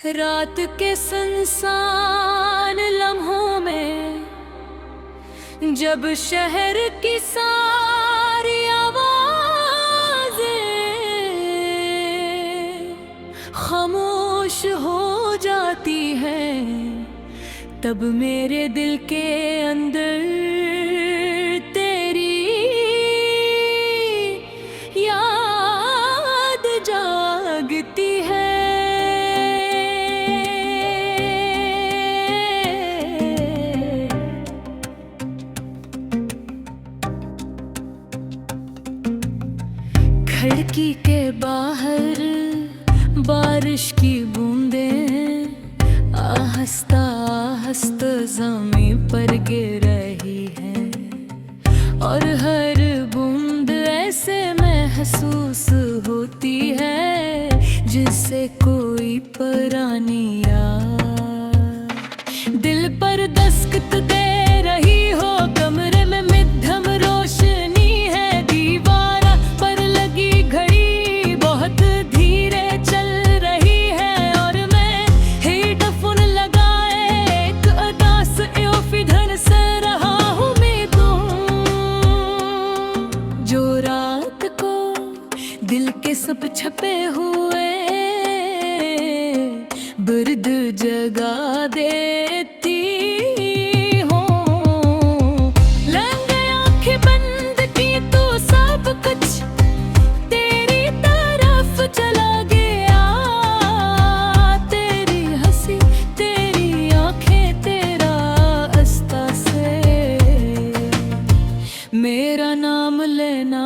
रात के सुनसान लम्हों में जब शहर की सारी आवाज़ें खामोश हो जाती हैं, तब मेरे दिल के अंदर तेरी याद जागती है। खिड़की के बाहर बारिश की बूंदें आहिस्ता आहिस्ता ज़मीं पर गिर रही है, और हर बूंद ऐसे महसूस होती है जिससे कोई पुरानी याद दिल पर दस्तक दे रही हो। कमरे में मध्यम रोशनी है, दीवार पर लगी घड़ी बहुत धीरे चल रही है, और मैं हेडफोन लगाए एक उदास इधर से रहा हूँ मैं जो रात को दिल के सब छपे हुए बिर्द जगा देती हो। लग आंखें बंद की तो सब कुछ तेरी तरफ चला गया, तेरी हंसी तेरी आंखें तेरा रास्ता से मेरा नाम लेना।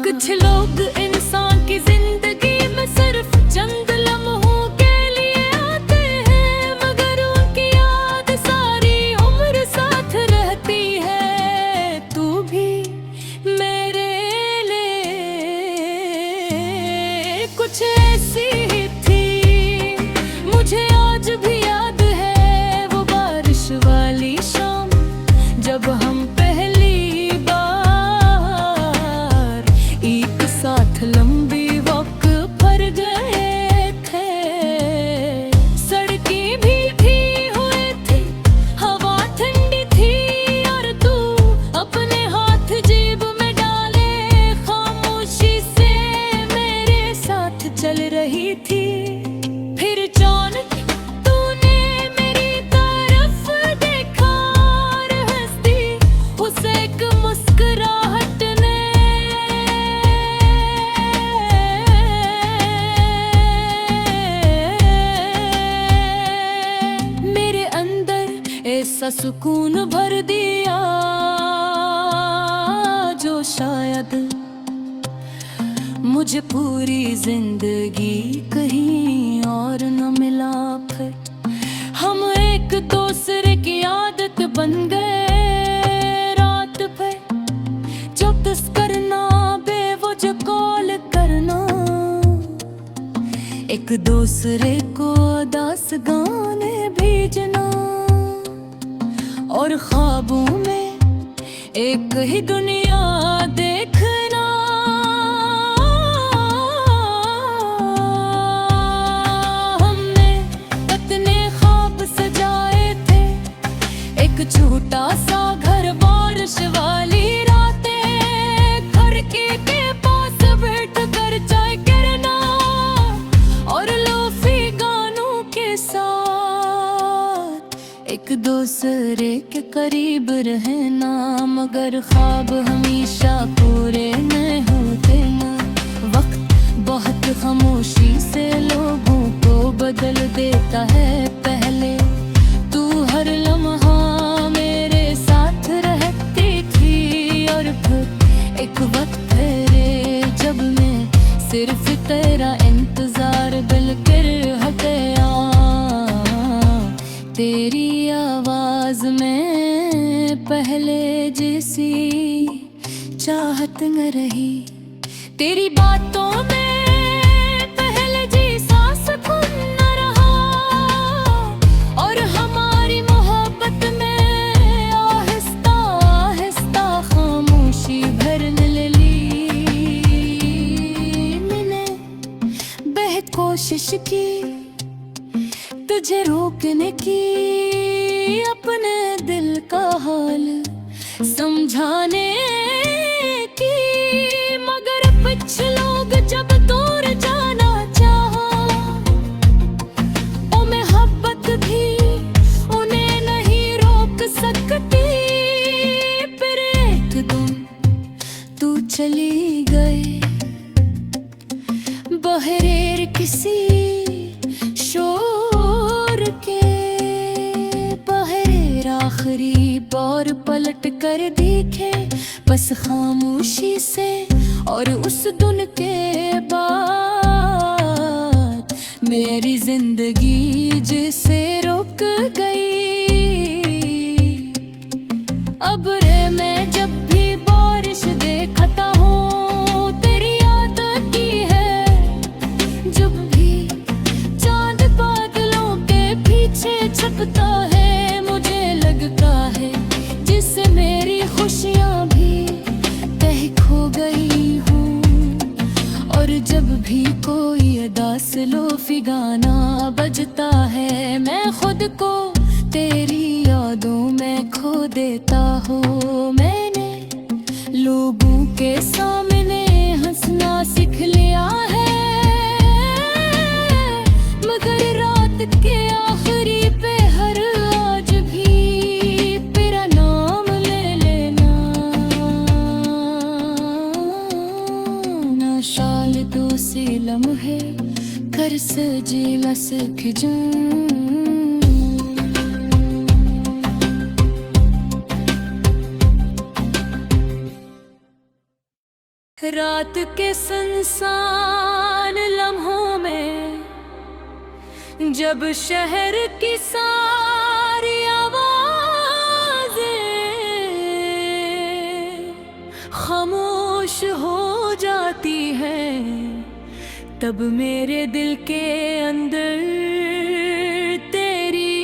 कुछ लोग इंसान की जिंदगी में सिर्फ चंद लम्हों के लिए आते हैं, मगर उनकी याद सारी उम्र साथ रहती है। तू भी मेरे लिए कुछ ऐसी ही थी, मुझे आज भी याद है वो बारिश वाली शाम जब हम पहली बार एक साथ लंबी वॉक पर गए थे। सड़कें भी हुए थे, हवा ठंडी थी, और तू अपने हाथ जेब में डाले खामोशी से मेरे साथ चल रही थी। फिर अचानक तूने मेरी तरफ देखा और हंसती उस एक मुस्कुराहट ने मेरे अंदर ऐसा सुकून भर दिया जो शायद मुझे पूरी जिंदगी कहीं और न मिला। फिर हम एक दूसरे की आदत बन गए, रात भर जो किस करना बेवजह कॉल करना, एक दूसरे को दास गाने भेजना, और ख्वाबों में एक ही दुनिया देखना। हमने कितने ख्वाब सजाए थे, एक छोटा सा घर बारिश वाली रातें, खिड़की के पास बैठ कर चाय गिरना, और लोफी गानों के साथ एक दूसरे के करीब रहना, मगर ख्वाब हमेशा पूरे न होते ना। वक्त बहुत खामोशी से लोगों को बदल देता है। पहले तू हर लम्हा मेरे साथ रहती थी, और फिर एक वक्त तेरे जब मैं सिर्फ तेरा इंतजार बिलकर हट गया। तेरी आवाज में पहले जैसी चाहत न रही, तेरी बातों में पहले जैसा सुकून न रहा, और हमारी मोहब्बत में आहिस्ता आहिस्ता खामोशी भरने लगी। मैंने बेहद कोशिश की तुझे रोकने की, अपने दिल का हाल समझाने की, मगर कुछ लोग जब दूर जाना चाहा, ओ मोहब्बत भी उन्हें नहीं रोक सकती। फिर एक दिन तू चली गई बहरेर किसी शोर के, बहरेर आखिरी बार पलट कर देखे बस खामोशी से, और उस दिन के बाद मेरी जिंदगी जिसे रुक गई। अब रे मैं जब भी बारिश देखता हूँ तेरी याद आती है, जब भी चांद बादलों के पीछे छुपता है मुझे लगता है जिससे मेरी खुशियाँ भी कहीं खो गई हूँ। और जब भी कोई उदास लोफी गाना बजता है मैं खुद को तेरी यादों में खो देता हूँ। मैंने लोगों के सामने हंसना सीख लिया है, मगर रात के आखिरी पहर आज भी तेरा नाम ले लेना। ना शाल दो से लम्हे कर सजीला सख जाऊं, रात के सुनसान लम्हों में जब शहर की सारी आवाजें खामोश हो जाती हैं, तब मेरे दिल के अंदर तेरी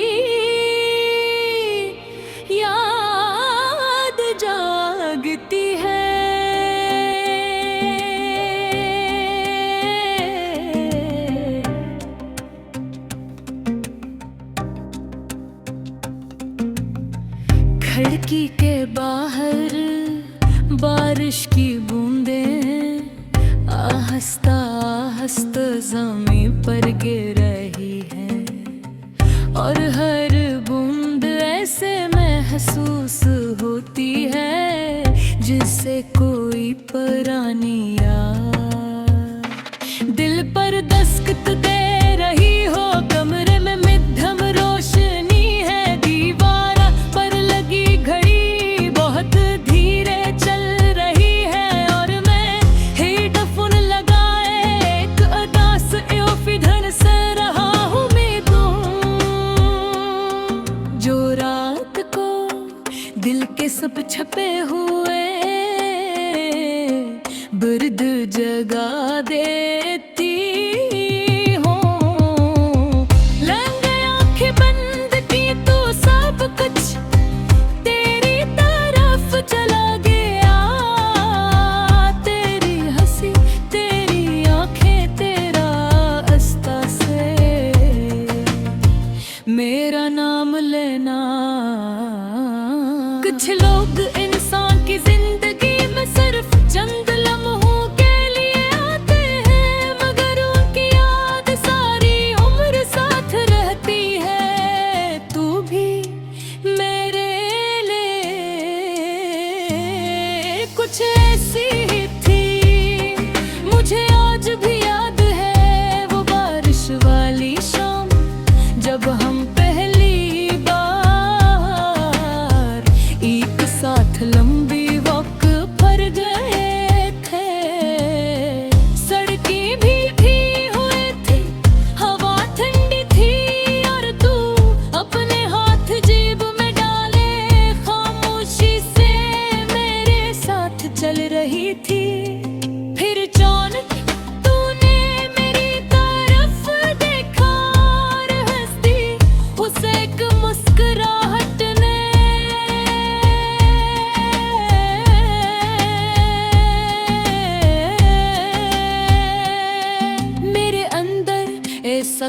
याद जागती है। खिड़की के बाहर बारिश की बूंदें आहिस्ता आहिस्ता ज़मीं पर गिर रही है, और हर बूंद ऐसे महसूस होती है जिससे कोई पुरानी याद दिल पर दस्तक दे रही हो। कमरे में मध्यम रोशनी है, दीवार पर लगी घड़ी बहुत धीरे चल रही है, और मैं हेडफोन लगाए एक उदास इधर से रहा हूँ मैं तो, जो रात को दिल के सब छपे हुए बुर्द जगा देती हूँ। लंग आंखें बंद की तो सब कुछ तेरी तरफ चला गया, तेरी हंसी तेरी आंखें तेरा आस्था से मेरा नाम लेना। कुछ लोग इंसान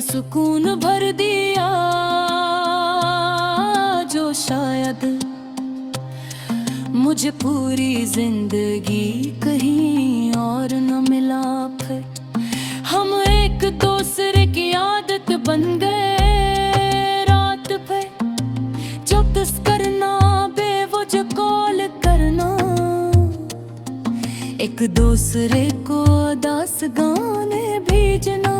सुकून भर दिया जो शायद मुझे पूरी जिंदगी कहीं और न मिला। फिर हम एक दूसरे की आदत बन गए, रात पे जो किस करना बेवजह कॉल करना, एक दूसरे को दास गाने भेजना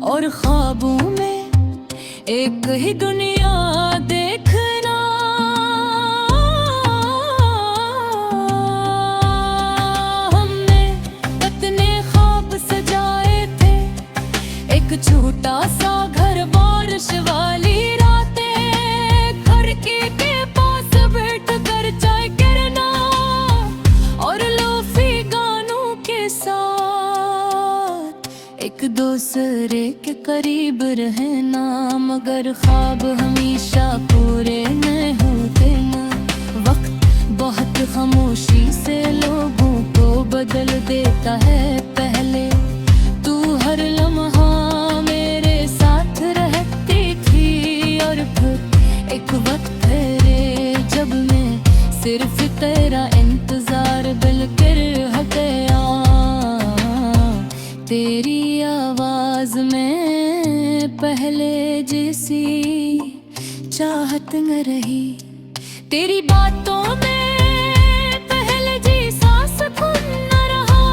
और ख्वाबों में एक ही दुनिया देखना। हमने कितने ख्वाब सजाए थे, एक छोटा सा घर बारिश वाली रातें, खिड़की के पास बैठ कर चाय गिरना और लोफी गानों के साथ एक दूसरे के करीब रहना। मगर ख्वाब हमेशा पूरे नहीं होते ना, वक्त बहुत खामोशी से लोगों को बदल देता है। पहले तू हर लम्हा मेरे साथ रहती थी और फिर एक वक्त ठहरे जब मैं सिर्फ तेरा इंतजार बिलकर रह गया। तेरी आवाज में पहले जैसी चाहत न रही, तेरी बातों में पहले जैसा सुकून न रहा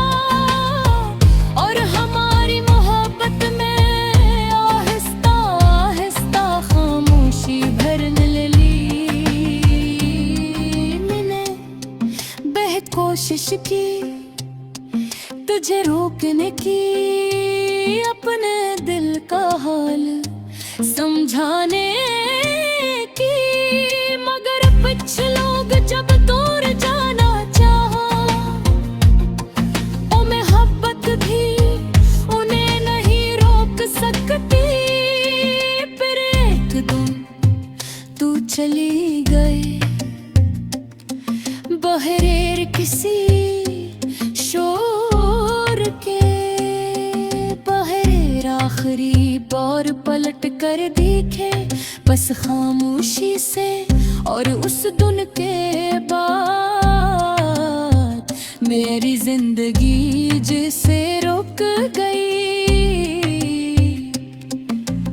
और हमारी मोहब्बत में आहिस्ता आहिस्ता खामोशी भरने लगी। मैंने बेहद कोशिश की तुझे रोकने की, अपने दिल का हाल समझाने की, मगर कुछ लोग जब दूर जाना चाहा, ओ मोहब्बत भी उन्हें नहीं रोक सकती। फिर एक दिन तू चली गई बहरेर किसी शोर के, बहरेर आखिरी बार पलट कर देखे बस खामोशी से, और उस दिन के बाद मेरी जिंदगी जिसे रुक गई।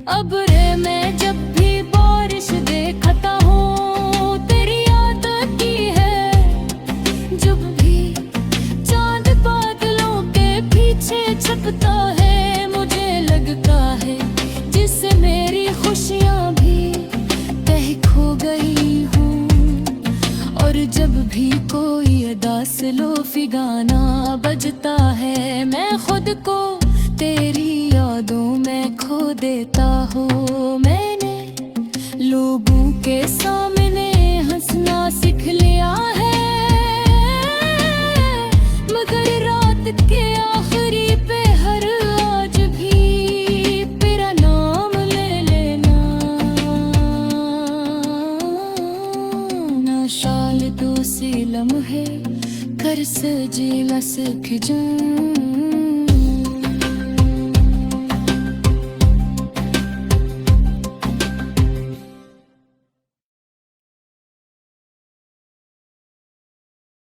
अब रे मैं जब भी बारिश देखता हूँ तेरी याद आती है, जब भी चांद बादलों के पीछे छुपता है मुझे लगता है जिससे मेरी खुशियाँ भी कहीं खो गई हूँ। और जब भी कोई उदास लोफी गाना बजता है मैं खुद को तेरी यादों में खो देता हूँ। मैंने लोगों के सामने हंसना सीख लिया है, मगर रात के आखिरी पे हर आज भी तेरा नाम ले लेना। ना शाल दो से लम्हे कर सजे न सक जाऊं,